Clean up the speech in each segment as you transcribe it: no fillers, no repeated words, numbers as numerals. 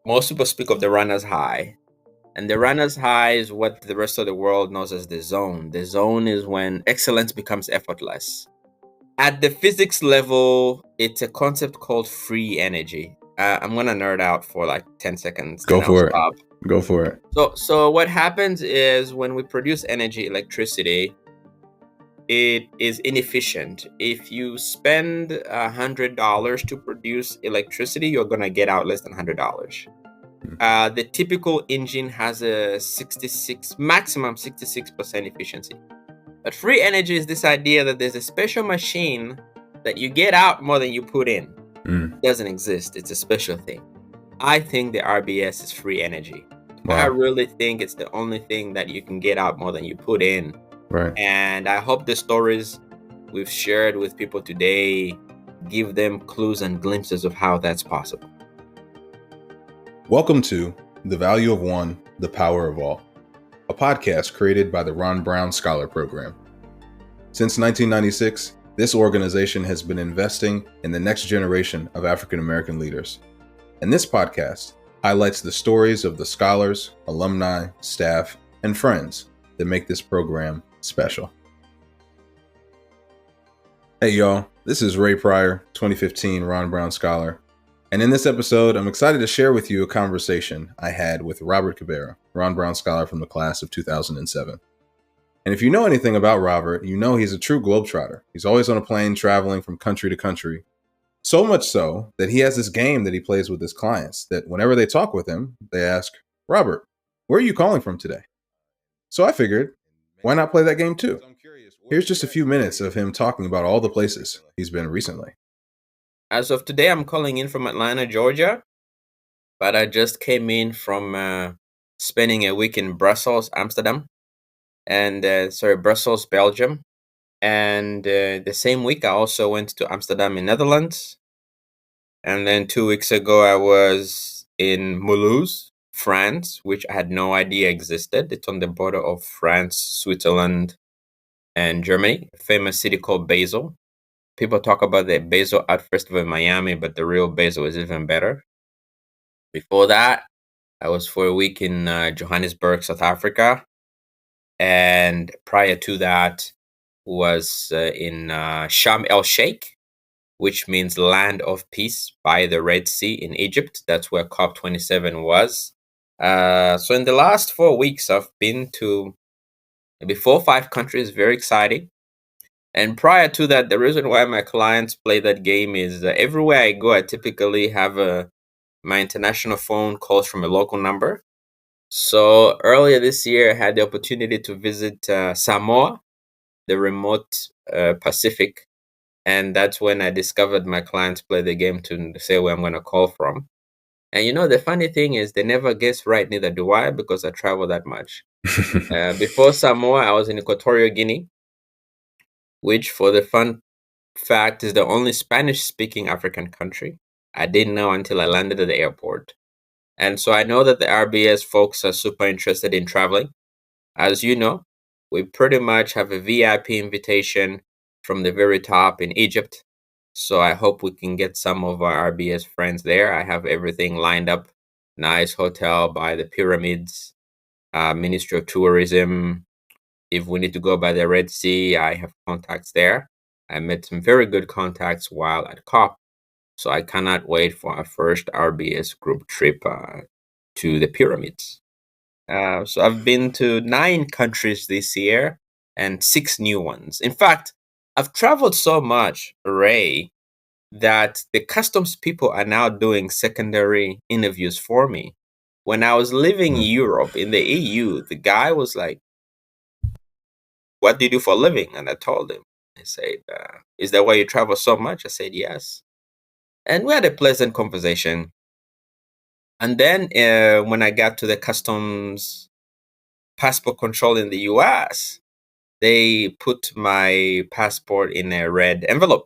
most people speak of the runner's high. And the runner's high is what the rest of the world knows as the zone. The zone is when excellence becomes effortless. At the physics level, it's a concept called free energy. I'm going to nerd out for like 10 seconds, Go then I'll for it. stop. Go for it. So what happens is when we produce energy, electricity, it is inefficient. If you spend $100 to produce electricity, you're going to get out less than $100. The typical engine has a maximum 66% efficiency. But free energy is this idea that there's a special machine that you get out more than you put in. It doesn't exist. It's a special thing. I think the RBS is free energy. Wow. I really think it's the only thing that you can get out more than you put in. Right. And I hope the stories we've shared with people today give them clues and glimpses of how that's possible. Welcome to The Value of One, The Power of All, a podcast created by the Ron Brown Scholar Program. Since 1996, this organization has been investing in the next generation of African American leaders. And this podcast highlights the stories of the scholars, alumni, staff, and friends that make this program special. Hey y'all, this is Ray Pryor, 2015 Ron Brown Scholar. And in this episode, I'm excited to share with you a conversation I had with Robert Kabera, Ron Brown Scholar from the class of 2007. And if you know anything about Robert, you know he's a true globetrotter. He's always on a plane traveling from country to country. So much so that he has this game that he plays with his clients that whenever they talk with him, they ask, Robert, where are you calling from today? So I figured, why not play that game too? Here's just a few minutes of him talking about all the places he's been recently. As of today, I'm calling in from Atlanta, Georgia, but I just came in from spending a week in Brussels, Amsterdam, and Brussels, Belgium. And the same week, I also went to Amsterdam in Netherlands. And then 2 weeks ago, I was in Mulhouse, France, which I had no idea existed. It's on the border of France, Switzerland, and Germany, a famous city called Basel. People talk about the Basel Art Festival in Miami, but the real Basel is even better. Before that, I was for a week in Johannesburg, South Africa. And prior to that was in Sharm el Sheikh, which means land of peace by the Red Sea in Egypt. That's where COP27 was. So in the last 4 weeks, I've been to maybe 4 or 5 countries, very exciting. And prior to that, the reason why my clients play that game is everywhere I go, I typically have my international phone calls from a local number. So earlier this year, I had the opportunity to visit Samoa, the remote Pacific. And that's when I discovered my clients play the game to say where I'm going to call from. And you know, the funny thing is they never guess right, neither do I, because I travel that much. Before Samoa, I was in Equatorial Guinea, which for the fun fact is the only Spanish-speaking African country. I didn't know until I landed at the airport. And so I know that the RBS folks are super interested in traveling. As you know, we pretty much have a VIP invitation from the very top in Egypt. So I hope we can get some of our RBS friends there. I have everything lined up. Nice hotel by the pyramids, Ministry of Tourism. If we need to go by the Red Sea, I have contacts there. I met some very good contacts while at COP. So I cannot wait for our first RBS group trip to the pyramids. So I've been to 9 countries this year and 6 new ones. In fact, I've traveled so much, Ray, that the customs people are now doing secondary interviews for me. When I was living in Europe, in the EU, the guy was like, what do you do for a living? And I told him. I said, is that why you travel so much? I said, yes. And we had a pleasant conversation. And then when I got to the customs passport control in the US, they put my passport in a red envelope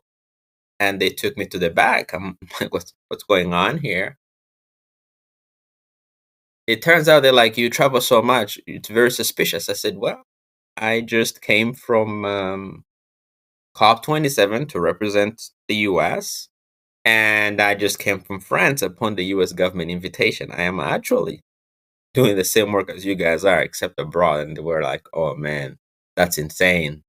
and they took me to the back. I'm like, what's going on here? It turns out they're like, you travel so much, it's very suspicious. I said, well, I just came from COP27 to represent the US. And I just came from France upon the US government invitation. I am actually doing the same work as you guys are, except abroad. And they were like, oh man, that's insane.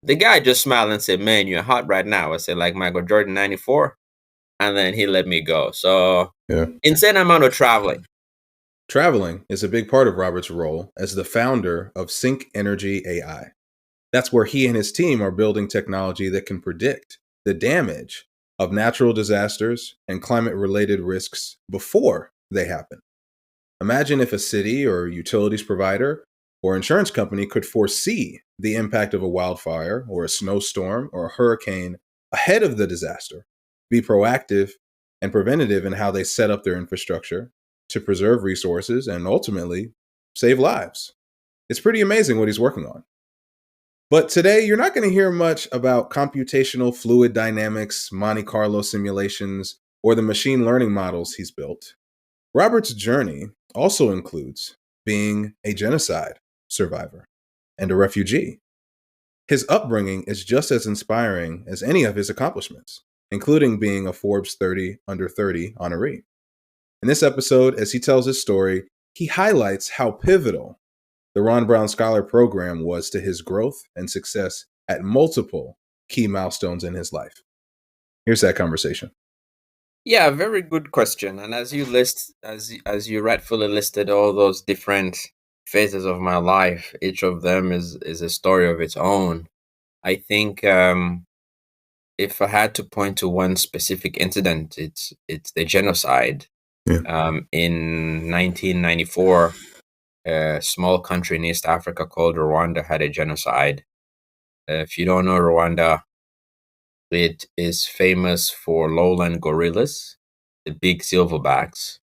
The guy just smiled and said, man, you're hot right now. I said, like Michael Jordan 94. And then he let me go. So, Yeah. insane amount of traveling. Traveling is a big part of Robert's role as the founder of Sync Energy AI. That's where he and his team are building technology that can predict the damage of natural disasters and climate related risks before they happen. Imagine if a city or utilities provider or insurance company could foresee the impact of a wildfire or a snowstorm or a hurricane ahead of the disaster, be proactive and preventative in how they set up their infrastructure to preserve resources and ultimately save lives. It's pretty amazing what he's working on. But today, you're not going to hear much about computational fluid dynamics, Monte Carlo simulations, or the machine learning models he's built. Robert's journey also includes being a genocide survivor and a refugee. His upbringing is just as inspiring as any of his accomplishments, including being a Forbes 30 under 30 honoree. In this episode, as he tells his story, he highlights how pivotal the Ron Brown Scholar Program was to his growth and success at multiple key milestones in his life. Here's that conversation. Yeah, very good question. And as you rightfully listed all those different phases of my life, each of them is a story of its own. I think if I had to point to one specific incident, it's the genocide. Yeah. In 1994, a small country in East Africa called Rwanda had a genocide. If you don't know Rwanda, it is famous for lowland gorillas, the big silverbacks.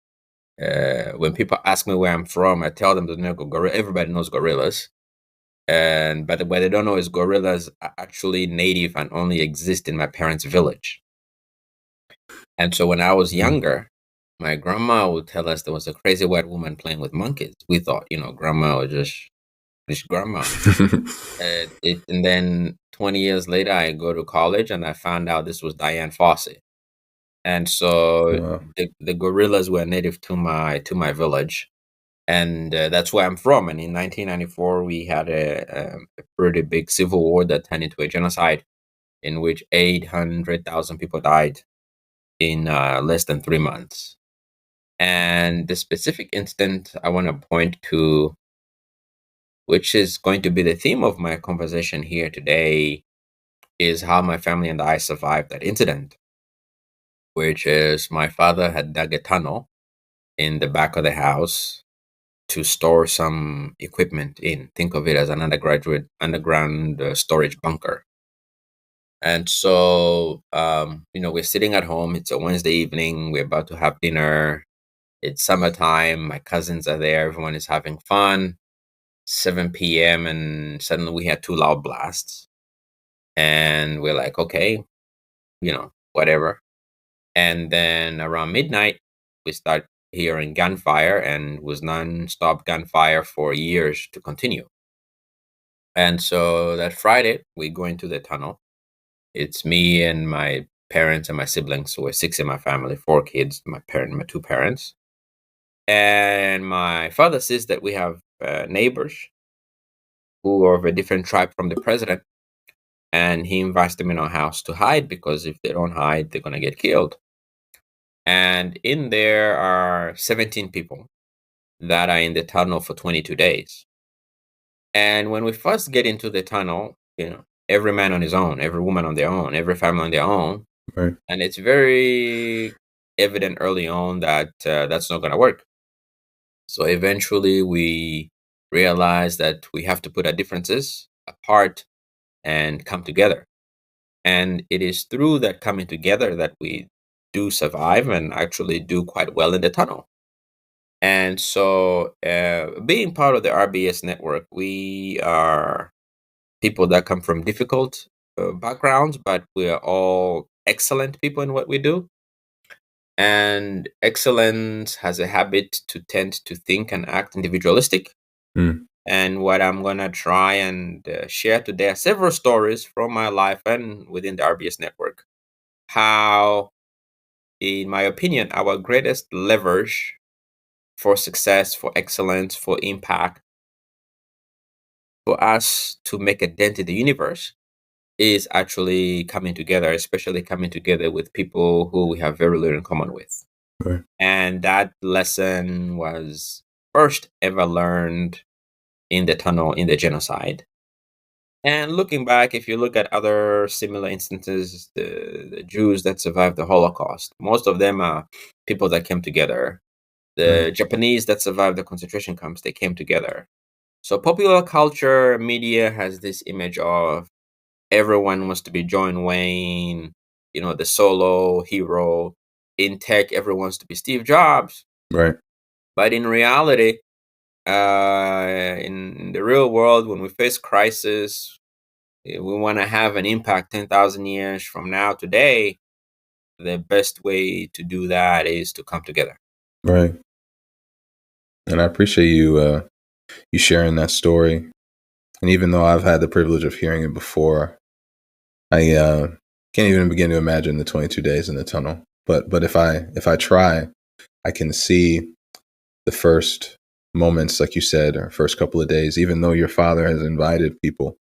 When people ask me where I'm from, I tell them the gorilla. Everybody knows gorillas, but what they don't know is gorillas are actually native and only exist in my parents' village. And so when I was younger, my grandma would tell us there was a crazy white woman playing with monkeys. We thought, grandma was just grandma. And then 20 years later, I go to college and I found out this was Diane Fossey. And so Wow. the gorillas were native to my village, and that's where I'm from. And in 1994, we had a pretty big civil war that turned into a genocide, in which 800,000 people died in less than 3 months. And the specific incident I want to point to, which is going to be the theme of my conversation here today, is how my family and I survived that incident, which is my father had dug a tunnel in the back of the house to store some equipment in. Think of it as an underground storage bunker. And so, we're sitting at home. It's a Wednesday evening. We're about to have dinner. It's summertime. My cousins are there. Everyone is having fun. 7 p.m. and suddenly we had two loud blasts. And we're like, okay, whatever. And then around midnight, we start hearing gunfire, and was non-stop gunfire for years to continue. And so that Friday, we go into the tunnel. It's me and my parents and my siblings. So we're six in my family, four kids, my two parents. And my father says that we have neighbors who are of a different tribe from the president. And he invites them in our house to hide, because if they don't hide, they're going to get killed. And in there are 17 people that are in the tunnel for 22 days. And when we first get into the tunnel, every man on his own, every woman on their own, every family on their own. Right. And it's very evident early on that that's not going to work. So eventually we realize that we have to put our differences apart and come together. And it is through that coming together that we do survive and actually do quite well in the tunnel. And so, being part of the RBS network, we are people that come from difficult backgrounds, but we are all excellent people in what we do. And excellence has a habit to tend to think and act individualistic. Mm. And what I'm going to try and share today are several stories from my life and within the RBS network. How in my opinion, our greatest leverage for success, for excellence, for impact, for us to make a dent in the universe is actually coming together, especially coming together with people who we have very little in common with. Right. And that lesson was first ever learned in the tunnel in the genocide. And looking back, if you look at other similar instances, the Jews that survived the Holocaust, most of them are people that came together. The Right. Japanese that survived the concentration camps, they came together. So popular culture media has this image of everyone wants to be John Wayne, the solo hero. In tech, everyone wants to be Steve Jobs. Right. But in reality, in the real world, when we face crisis, we want to have an impact 10,000 years from now today. The best way to do that is to come together. Right. And I appreciate you sharing that story. And even though I've had the privilege of hearing it before, I can't even begin to imagine the 22 days in the tunnel. But if I try, I can see the first moments, like you said, or first couple of days. Even though your father has invited people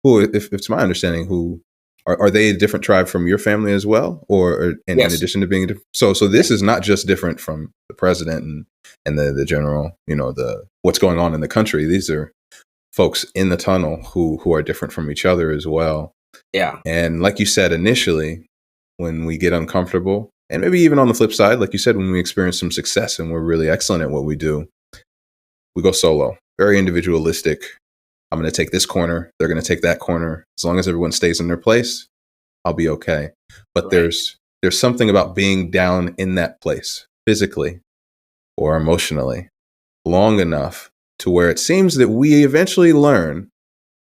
who, if it's my understanding, who are they a different tribe from your family as well, or in Yes. addition to being so Yeah. this is not just different from the president and the general, the what's going on in the country. These are folks in the tunnel who are different from each other as well. Yeah. And like you said initially, when we get uncomfortable, and maybe even on the flip side, like you said, when we experience some success and we're really excellent at what we do, we go solo, very individualistic. I'm going to take this corner. They're going to take that corner. As long as everyone stays in their place, I'll be okay. But Right. there's something about being down in that place physically or emotionally long enough to where it seems that we eventually learn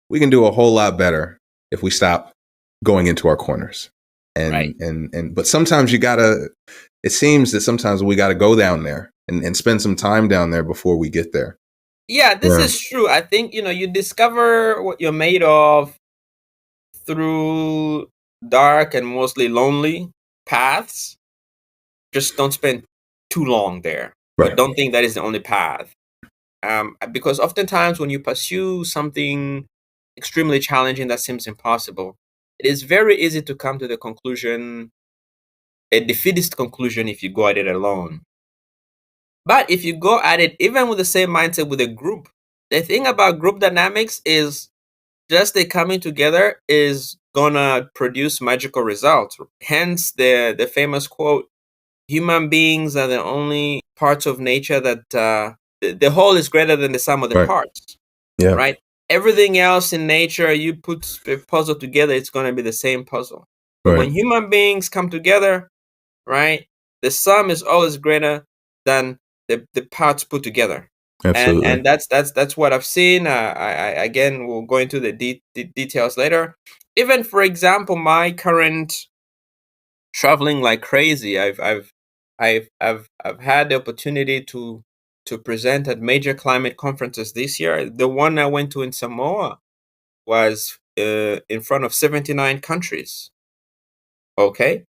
we can do a whole lot better if we stop going into our corners. Right. But sometimes it seems that sometimes we got to go down there and spend some time down there before we get there. Yeah, this Yeah. is true. I think, you discover what you're made of through dark and mostly lonely paths. Just don't spend too long there, but Right. don't think that is the only path. Because oftentimes when you pursue something extremely challenging that seems impossible, it is very easy to come to the conclusion, a defeatist conclusion, if you go at it alone. But if you go at it even with the same mindset with a group, the thing about group dynamics is just the coming together is gonna produce magical results. Hence the famous quote: "Human beings are the only parts of nature that the whole is greater than the sum of the Right. parts." Yeah. Right? Everything else in nature, you put a puzzle together, it's gonna be the same puzzle. But Right. when human beings come together, right, the sum is always greater than the parts put together. And Absolutely. that's what I've seen. Again, we'll go into the details later. Even for example, my current traveling like crazy. I've had the opportunity to present at major climate conferences this year. The one I went to in Samoa was in front of 79 countries. Okay,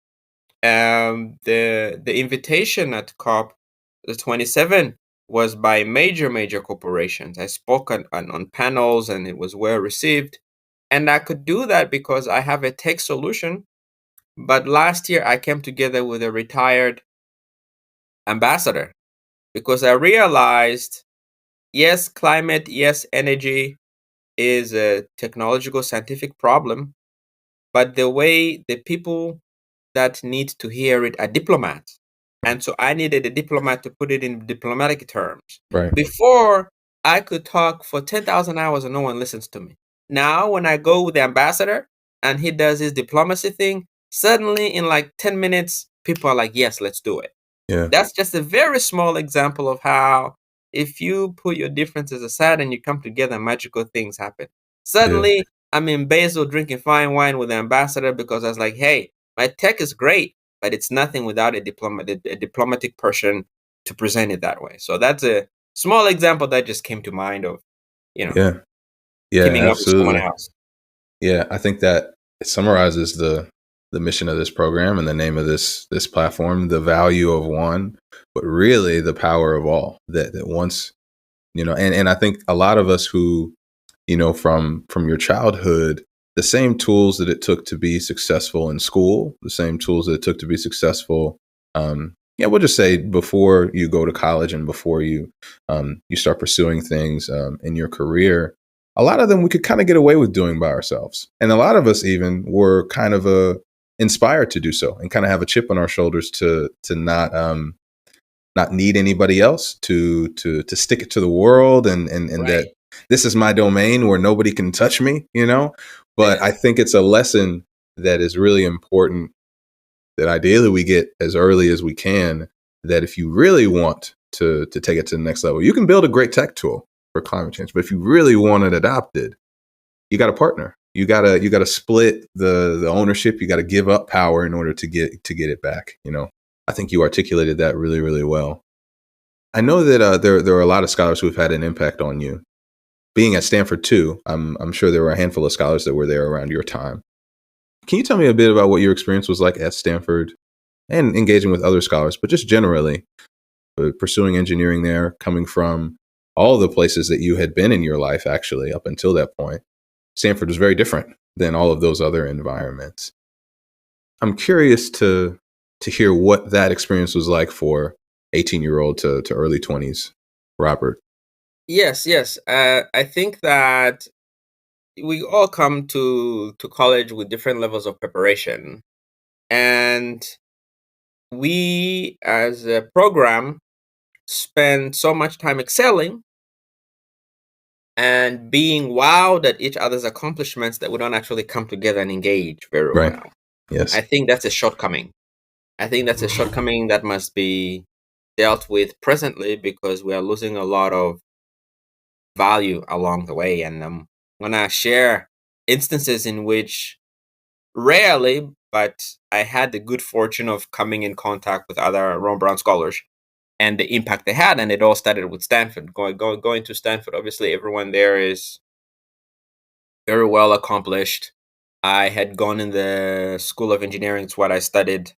the invitation at COP the 27 was by major corporations. I spoke on panels and it was well received. And I could do that because I have a tech solution. But last year I came together with a retired ambassador because I realized, yes, climate, yes, energy is a technological scientific problem, but the way the people that need to hear it are diplomats. And so I needed a diplomat to put it in diplomatic terms. Right. Before, I could talk for 10,000 hours and no one listens to me. Now, when I go with the ambassador and he does his diplomacy thing, suddenly in like 10 minutes, people are like, yes, let's do it. Yeah. That's just a very small example of how, if you put your differences aside and you come together, magical things happen. Yeah. Suddenly, I'm in Basel drinking fine wine with the ambassador because I was like, hey, my tech is great, but it's nothing without a diplomatic person to present it that way. So that's a small example that just came to mind of, Yeah. Yeah. teaming up with someone Absolutely. else. Yeah. I think that it summarizes the mission of this program and the name of this platform, the value of one, but really the power of all. That once, and I think a lot of us who, from your childhood, the same tools that it took to be successful in school, the same tools that it took to be successful, we'll just say before you go to college and before you start pursuing things in your career, a lot of them we could kind of get away with doing by ourselves, and a lot of us even were kind of inspired to do so and kind of have a chip on our shoulders to not need anybody else, to stick it to the world, and that Right. this is my domain where nobody can touch me, But I Yes. think it's a lesson that is really important, that ideally we get as early as we can, that if you really want to take it to the next level, you can build a great tech tool for climate change. But if you really want it adopted, you got to partner. You gotta split the ownership. You got to give up power in order to get it back. I think you articulated that really, really well. I know that there are a lot of scholars who have had an impact on you. Being at Stanford too, I'm sure there were a handful of scholars that were there around your time. Can you tell me a bit about what your experience was like at Stanford and engaging with other scholars, but just generally pursuing engineering there, coming from all the places that you had been in your life, actually, up until that point? Stanford was very different than all of those other environments. I'm curious to hear what that experience was like for 18-year-old to early 20s, Robert. Yes, yes. I think that we all come to college with different levels of preparation, and we, as a program, spend so much time excelling and being wowed at each other's accomplishments that we don't actually come together and engage very Right. well. I Yes. think that's a shortcoming. I think that's a shortcoming that must be dealt with presently, because we are losing a lot of value along the way. And I'm gonna share instances in which, rarely, but I had the good fortune of coming in contact with other Ron Brown scholars and the impact they had. And it all started with Stanford. Going to Stanford, obviously, everyone there is very well accomplished. I had gone in the School of Engineering, it's what I studied.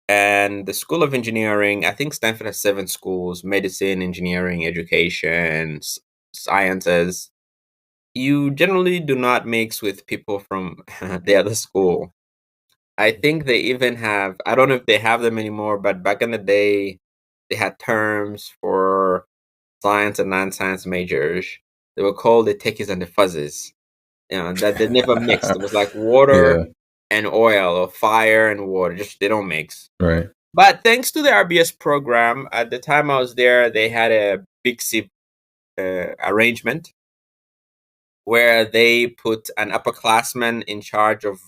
And the School of Engineering, I think Stanford has 7 schools: medicine, engineering, education, sciences. You generally do not mix with people from the other school. I think they even have, I don't know if they have them anymore, but back in the day, they had terms for science and non-science majors. They were called the techies and the fuzzies. That they never mixed. It was like Yeah. water and oil, or fire and water. Just they don't mix. Right. But thanks to the RBS program, at the time I was there, they had a big SIP arrangement where they put an upperclassman in charge of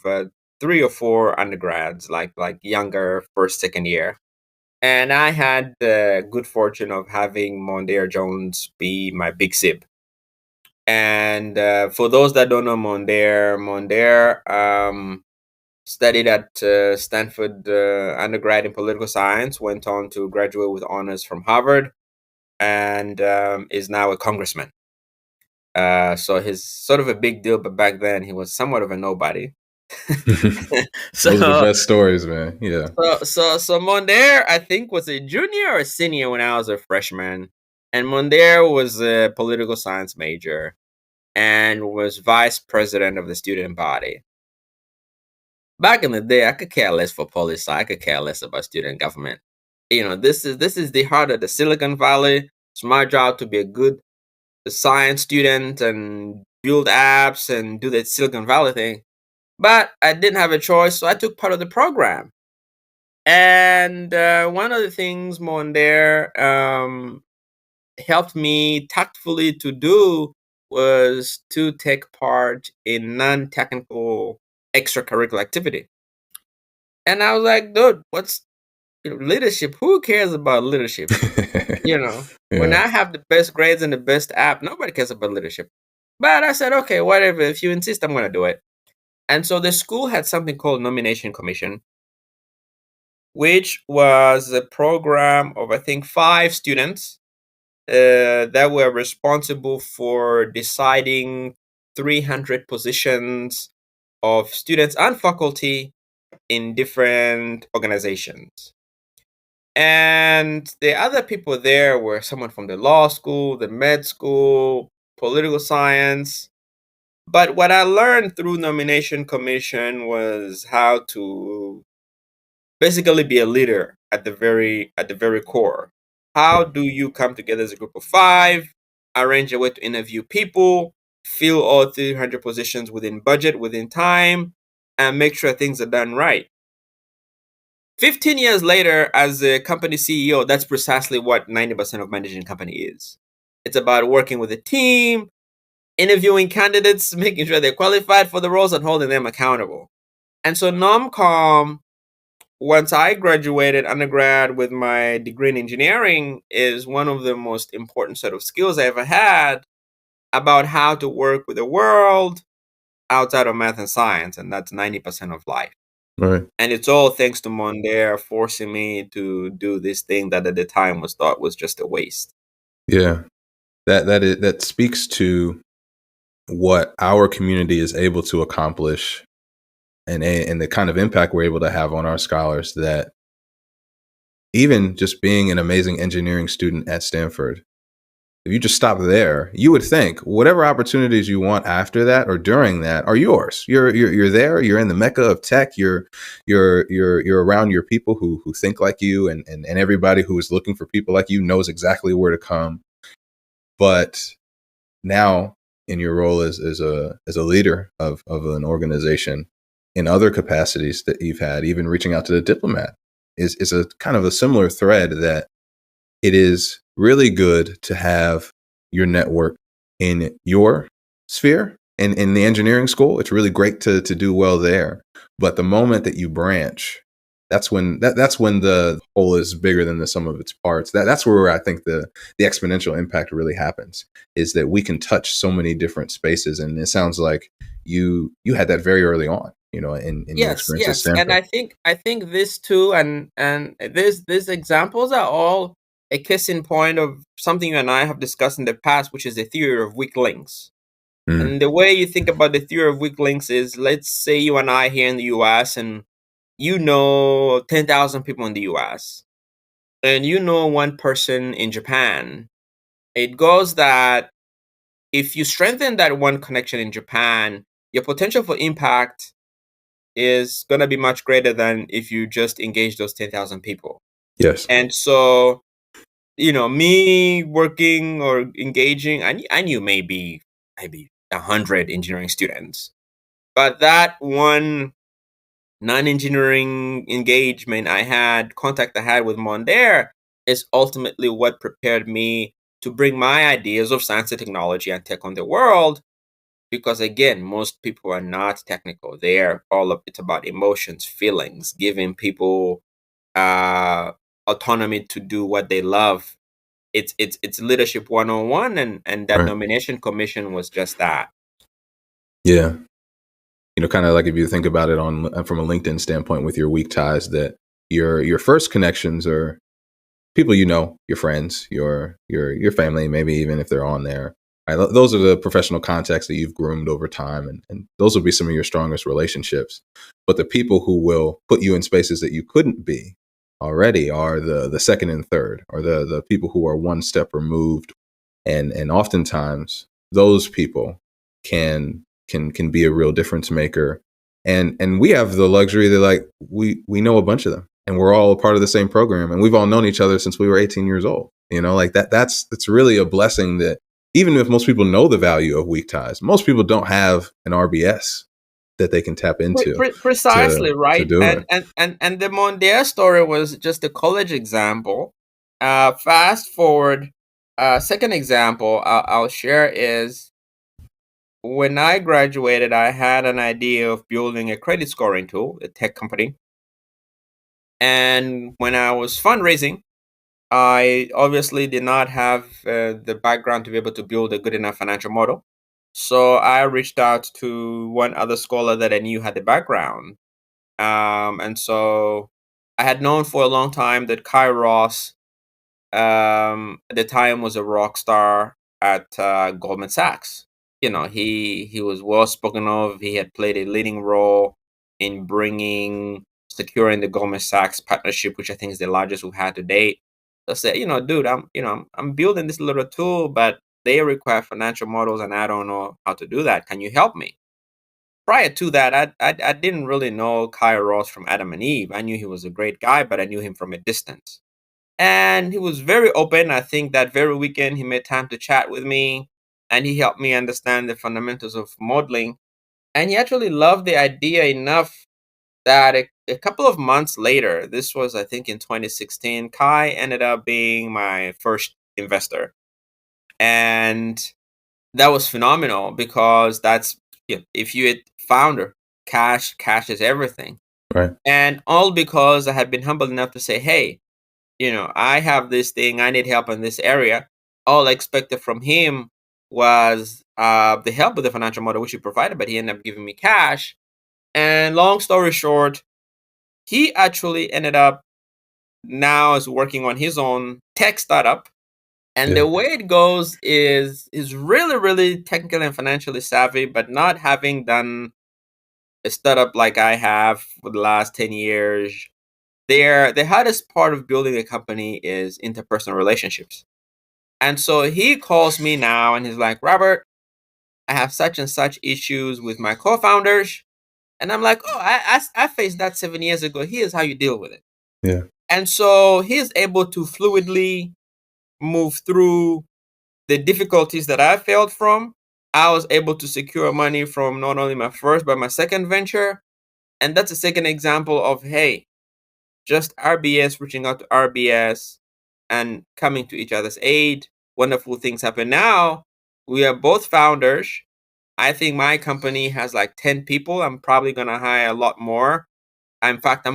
3 or 4 undergrads, like younger first, second year. And I had the good fortune of having Mondaire Jones be my big SIB. And for those that don't know Mondaire studied at Stanford undergrad in political science, went on to graduate with honors from Harvard, and is now a congressman. So he's sort of a big deal, but back then he was somewhat of a nobody. Those are the so best stories, man. Yeah. so Mondaire, I think, was a junior or a senior when I was a freshman, and Mondaire was a political science major and was vice president of the student body. Back in the day, I could care less for poli sci. I could care less about student government. This is the heart of the Silicon Valley. It's my job to be a good science student and build apps and do the Silicon Valley thing. But I didn't have a choice, so I took part of the program. And one of the things Mondaire helped me tactfully to do was to take part in non-technical extracurricular activity. And I was like, dude, what's leadership? Who cares about leadership? When Yeah. I have the best grades and the best app, nobody cares about leadership. But I said, okay, whatever. If you insist, I'm going to do it. And so the school had something called Nomination Commission, which was a program of, I think, 5 students that were responsible for deciding 300 positions of students and faculty in different organizations. And the other people there were someone from the law school, the med school, political science. But what I learned through nomination commission was how to basically be a leader at the very core. How do you come together as a group of five, arrange a way to interview people, fill all 300 positions within budget, within time, and make sure things are done right? 15 years later, as a company CEO, that's precisely what 90% of managing a company is. It's about working with a team, interviewing candidates, making sure they're qualified for the roles, and holding them accountable. And so, NomCom, once I graduated undergrad with my degree in engineering, is one of the most important set of skills I ever had about how to work with the world outside of math and science. And that's 90% of life. Right. And it's all thanks to Mondaire forcing me to do this thing that at the time was thought was just a waste. Yeah. That speaks to what our community is able to accomplish and the kind of impact we're able to have on our scholars, that even just being an amazing engineering student at Stanford, if you just stop there, you would think whatever opportunities you want after that or during that are yours. You're there. You're in the mecca of tech. You're around your people who think like you, and everybody who is looking for people like you knows exactly where to come. But now, in your role as a leader of an organization, in other capacities that you've had, even reaching out to the diplomat, is a kind of a similar thread, that it is really good to have your network in your sphere. And in the engineering school, it's really great to do well there. But the moment that you branch, that's when the whole is bigger than the sum of its parts. That's where I think the exponential impact really happens, is that we can touch so many different spaces. And it sounds like you had that very early on, in your Yes, experience at yes, and Stanford. I think this too, and these examples are all a case in point of something you and I have discussed in the past, which is the theory of weak links. Mm, And the way you think about the theory of weak links is, let's say you and I here in the U.S. and 10,000 people in the U.S. and one person in Japan. It goes that if you strengthen that one connection in Japan, your potential for impact is going to be much greater than if you just engage those 10,000 people. yes. And so, me working or engaging, I knew maybe 100 engineering students, but that one non-engineering contact I had with Mondaire is ultimately what prepared me to bring my ideas of science and technology and tech on the world. Because again, most people are not technical. It's about emotions, feelings, giving people autonomy to do what they love. It's leadership 101, and that Right. nomination commission was just that. Yeah. Kind of like if you think about it on from a LinkedIn standpoint with your weak ties, that your first connections are people, your friends, your family, maybe even if they're on there. Right? Those are the professional contacts that you've groomed over time, and those will be some of your strongest relationships. But the people who will put you in spaces that you couldn't be already are the second and third, or the people who are one step removed, and oftentimes those people can be a real difference maker. And we have the luxury that, like, we know a bunch of them, and we're all a part of the same program, and we've all known each other since we were 18 years old. Like that's really a blessing, that even if most people know the value of weak ties, most people don't have an RBS that they can tap into Precisely, to right. do and it. and and and the Mondaire story was just a college example. Fast forward, second example I'll share is, when I graduated, I had an idea of building a credit scoring tool, a tech company. And when I was fundraising, I obviously did not have the background to be able to build a good enough financial model. So I reached out to one other scholar that I knew had the background. And so I had known for a long time that Kai Ross, at the time, was a rock star at Goldman Sachs. He was well spoken of. He had played a leading role in securing the Goldman Sachs partnership, which I think is the largest we've had to date. So I said, dude, I'm building this little tool, but they require financial models, and I don't know how to do that. Can you help me? Prior to that, I didn't really know Kai Ross from Adam and Eve. I knew he was a great guy, but I knew him from a distance. And he was very open. I think that very weekend he made time to chat with me, and he helped me understand the fundamentals of modeling. And he actually loved the idea enough that a couple of months later, this was I think in 2016, Kai ended up being my first investor. And that was phenomenal because if you hit founder, cash is everything. Right. And all because I had been humble enough to say, hey, I have this thing, I need help in this area. All I expected from him was the help with the financial model, which he provided, but he ended up giving me cash. And long story short, he actually ended up now is working on his own tech startup. And Yeah. the way it goes is really, really technically and financially savvy, but not having done a startup like I have for the last 10 years. The hardest part of building a company is interpersonal relationships. And so he calls me now and he's like, Robert, I have such and such issues with my co-founders. And I'm like, oh, I faced that 7 years ago. Here's how you deal with it. Yeah. And so he's able to fluidly move through the difficulties that I failed from. I was able to secure money from not only my first, but my second venture. And that's a second example of, hey, just RBS reaching out to RBS and coming to each other's aid. Wonderful things happen now. We are both founders. I think my company has like 10 people. I'm probably going to hire a lot more. In fact,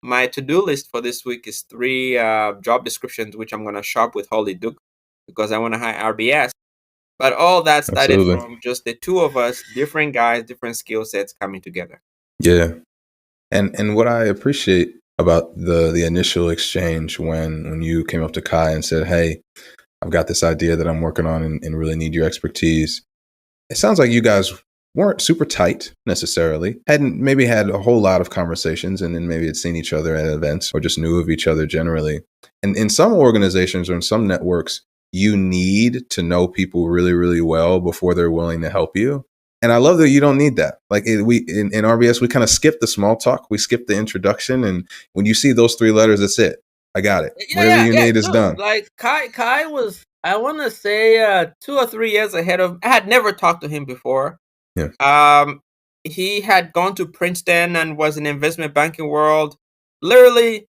my to-do list for this week is 3 job descriptions, which I'm going to shop with Holly Duke because I want to hire RBS. But all that started Absolutely. from just the two of us, different guys, different skill sets coming together. Yeah. And what I appreciate about the initial exchange when you came up to Kai and said, hey, I've got this idea that I'm working on and really need your expertise. It sounds like you guys weren't super tight necessarily, hadn't maybe had a whole lot of conversations, and then maybe had seen each other at events or just knew of each other generally. And in some organizations or in some networks, you need to know people really, really well before they're willing to help you. And I love that you don't need that. Like in RBS, we kind of skip the small talk. We skip the introduction. And when you see those 3 letters, that's it. I got it. Whatever you need is done. Like Kai was, I want to say, 2 or 3 years ahead of. I had never talked to him before. Yeah. He had gone to Princeton and was in the investment banking world. Literally,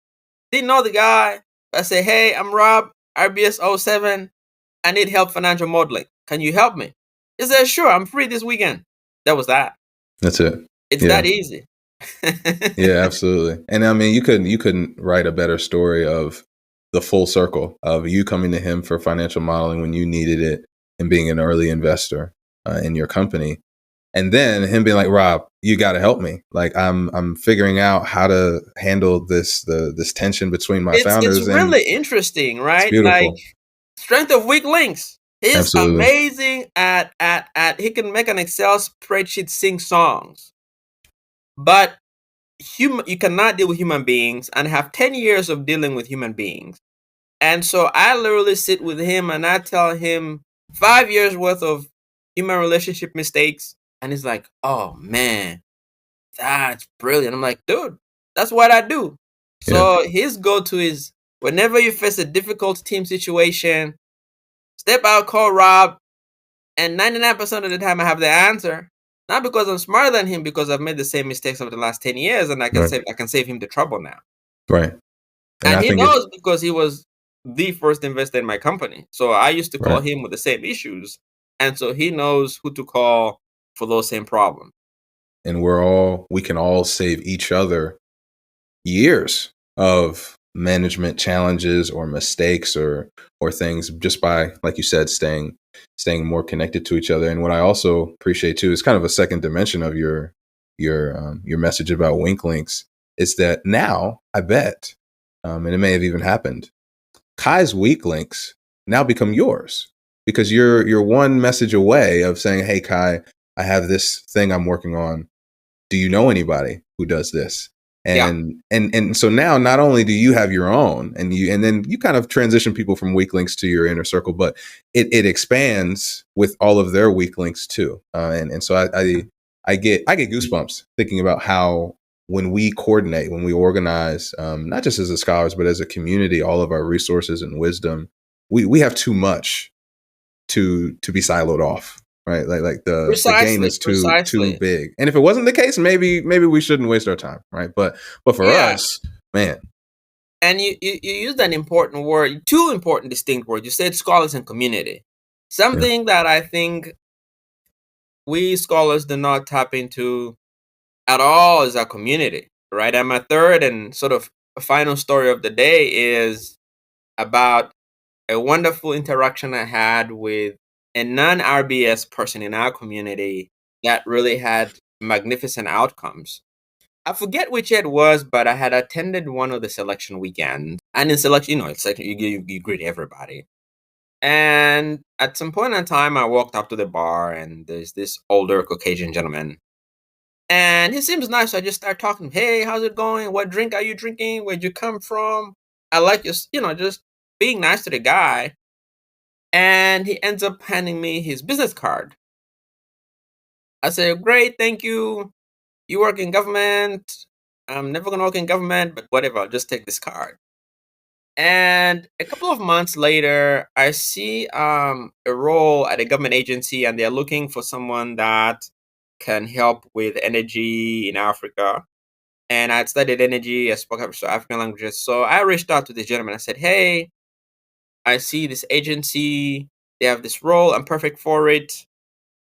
didn't know the guy. I say, hey, I'm Rob, RBS 07. I need help financial modeling. Can you help me? He said, sure, I'm free this weekend. That was that. That's it. It's that easy. Yeah, absolutely. And I mean, you couldn't write a better story of the full circle of you coming to him for financial modeling when you needed it and being an early investor in your company. And then him being like, Rob, you got to help me. Like I'm figuring out how to handle this tension between my founders. It's really interesting, right? It's beautiful. Like strength of weak links. He's Absolutely amazing at he can make an Excel spreadsheet sing songs. But you cannot deal with human beings and have 10 years of dealing with human beings. And so I literally sit with him and I tell him 5 years worth of human relationship mistakes. And he's like, oh man, that's brilliant. I'm like, dude, that's what I do. So his go-to is whenever you face a difficult team situation, step out, call Rob, and 99% of the time I have the answer. Not because I'm smarter than him, because I've made the same mistakes over the last 10 years and I can save him the trouble now. Right. And he knows because he was the first investor in my company. So I used to call him with the same issues. And so he knows who to call for those same problems. And we can all save each other years of management challenges or mistakes or things just by, like you said, staying more connected to each other. And what I also appreciate too is kind of a second dimension of your message about wink links is that now I bet, and it may have even happened, Kai's weak links now become yours because you're one message away of saying, hey, Kai, I have this thing I'm working on. do you know anybody who does this? Yeah. And so now not only do you have your own, and then you kind of transition people from weak links to your inner circle, but it expands with all of their weak links too. And so I get goosebumps thinking about how when we coordinate, when we organize, not just as a scholars, but as a community, all of our resources and wisdom, we have too much to be siloed off, right? Like the game Precisely. is too Precisely. big. And if it wasn't the case, maybe we shouldn't waste our time, right? But for Yeah. us, man, And you used an important word, two important distinct words. You said scholars and community. yeah, Something that I think we scholars do not tap into at all is our community, right? And my third and sort of final story of the day is about a wonderful interaction I had with a non RBS person in our community that really had magnificent outcomes. I forget which it was, but I had attended one of the selection weekends. And in selection, it's like you greet everybody. And at some point in time, I walked up to the bar, and there's this older Caucasian gentleman. And he seems nice. So I just start talking. Hey, how's it going? What drink are you drinking? Where'd you come from? I like just, just being nice to the guy. And he ends up handing me his business card. I say, great, thank you. You work in government. I'm never going to work in government, but whatever, I'll just take this card. And a couple of months later, I see a role at a government agency, and they're looking for someone that can help with energy in Africa. And I'd studied energy, I spoke African languages. So I reached out to this gentleman. I said, hey, I see this agency, they have this role, I'm perfect for it,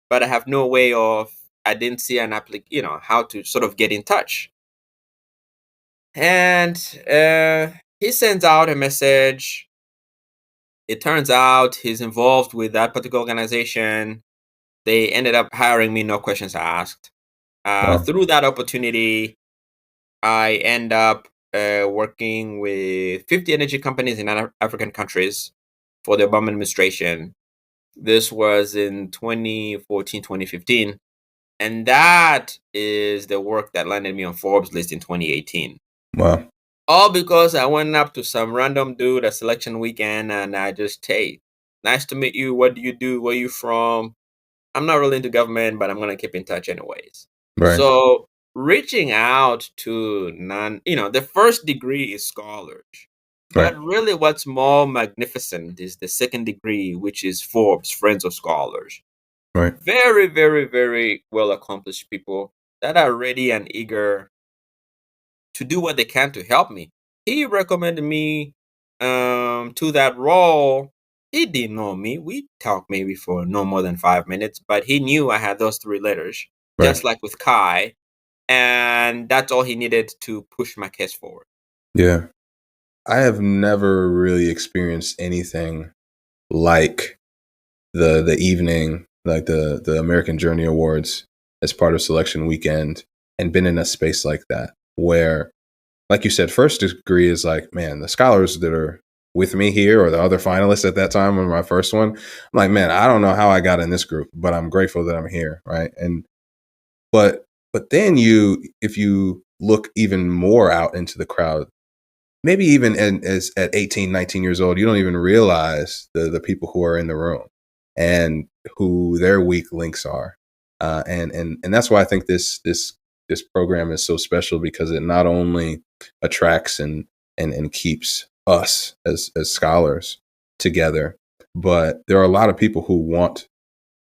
but I have no way of, I didn't see an how to sort of get in touch. And he sends out a message. It turns out he's involved with that particular organization. They ended up hiring me, no questions asked. wow, Through that opportunity, I end up working with 50 energy companies in African countries for the Obama administration. This was in 2014, 2015. And that is the work that landed me on Forbes list in 2018. wow, All because I went up to some random dude at selection weekend and I just, hey, nice to meet you. What do you do? Where you from? I'm not really into government, but I'm going to keep in touch anyways. right, So reaching out to the first degree is scholars. right, But really, what's more magnificent is the second degree, which is Forbes, Friends of Scholars. right, Very, very, very well accomplished people that are ready and eager to do what they can to help me. He recommended me to that role. He didn't know me. We talked maybe for no more than 5 minutes, but he knew I had those three letters, right. just like with Kai, and that's all he needed to push my case forward. Yeah, I have never really experienced anything like the evening, like the American Journey Awards as part of selection weekend, and been in a space like that where, like you said, first degree is like, man, the scholars that are with me here or the other finalists at that time on my first one, I'm like, man, I don't know how I got in this group, but I'm grateful that I'm here, right? And but then if you look even more out into the crowd, maybe even as at 18, 19 years old, you don't even realize the people who are in the room and who their weak links are. And that's why I think this program is so special, because it not only attracts and keeps us as scholars together, but there are a lot of people who want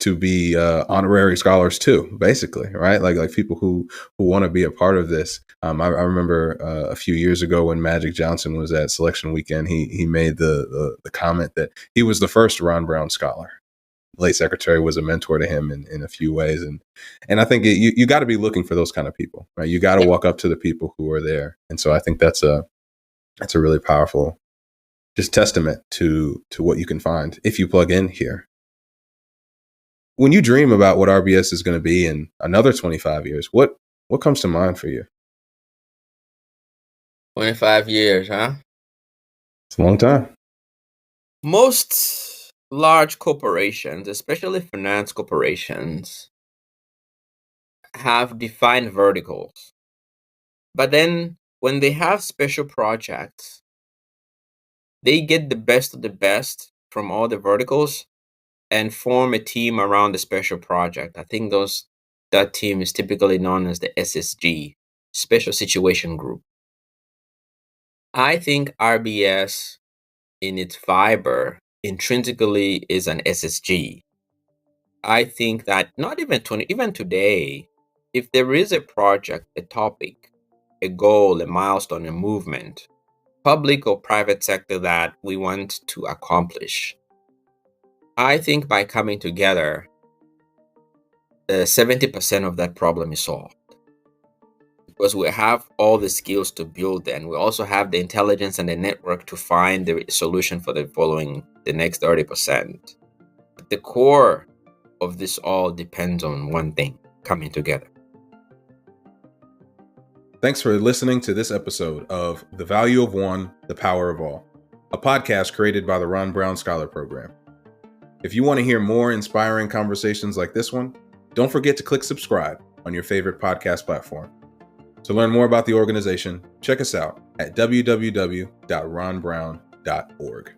to be honorary scholars too, basically, right? Like people who want to be a part of this. I remember a few years ago when Magic Johnson was at selection weekend, he made the comment that he was the first Ron Brown scholar. Late secretary was a mentor to him in a few ways, and I think you got to be looking for those kind of people, right? You got to Yeah. walk up to the people who are there, and so I think that's a really powerful just testament to what you can find if you plug in here. When you dream about what RBS is going to be in another 25 years, what comes to mind for you? 25 years, huh? It's a long time. Most large corporations, especially finance corporations, have defined verticals. But then when they have special projects, they get the best of the best from all the verticals and form a team around the special project. I think that team is typically known as the SSG, Special Situation Group. I think RBS in its fiber intrinsically is an SSG. I think that not even today, if there is a project, a topic, a goal, a milestone, a movement, public or private sector that we want to accomplish, I think by coming together, 70% of that problem is solved. Because we have all the skills to build, and we also have the intelligence and the network to find the solution for the next 30%. But the core of this all depends on one thing: coming together. Thanks for listening to this episode of The Value of One, The Power of All, a podcast created by the Ron Brown Scholar Program. If you want to hear more inspiring conversations like this one, don't forget to click subscribe on your favorite podcast platform. To learn more about the organization, check us out at www.ronbrown.org.